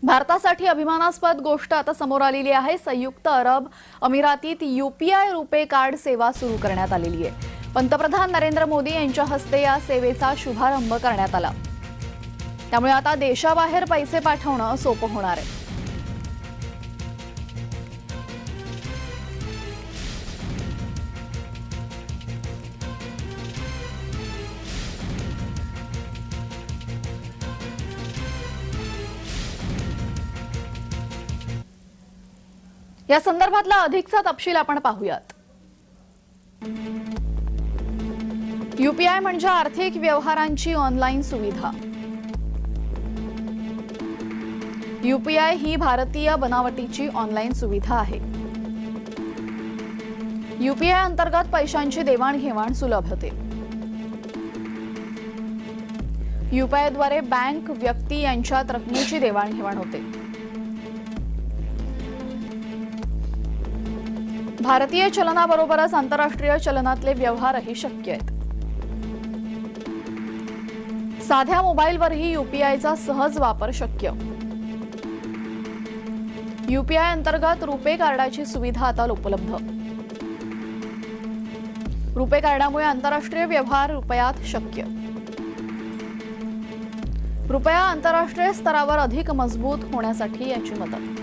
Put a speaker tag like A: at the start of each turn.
A: भारतासाठी अभिमानास्पद गोष्ट आता समोर आलेली आहे। संयुक्त अरब अमिरातीत यूपीआय रुपे कार्ड सेवा सुरू करण्यात आलेली आहे। पंतप्रधान नरेंद्र मोदी यांच्या हस्ते या सेवेचा शुभारंभ करण्यात आला। त्यामुळे आता देशाबाहेर पैसे पाठवणं सोपं होणार आहे। या संदर्भातला अधिकचा तपशील आपण पाहूयात। यूपीआय म्हणजे आर्थिक व्यवहारांची ऑनलाईन सुविधा। यूपीआय ही भारतीय बनावटीची ऑनलाईन सुविधा आहे। यूपीआय अंतर्गत पैशांची देवाणघेवाण सुलभ होते। यूपीआयद्वारे बँक व्यक्ती यांच्यात रकमेची देवाणघेवाण होते। भारतीय चलनाबरोबरच आंतरराष्ट्रीय चलनातले व्यवहारही शक्य आहेत। साध्या मोबाईलवरही यूपीआयचा सहज वापर शक्य। यूपीआय अंतर्गत रुपे कार्डाची सुविधा आता उपलब्ध। रुपे कार्डामुळे आंतरराष्ट्रीय व्यवहार रुपयात शक्य। रुपया आंतरराष्ट्रीय स्तरावर अधिक मजबूत होण्यासाठी याची मदत।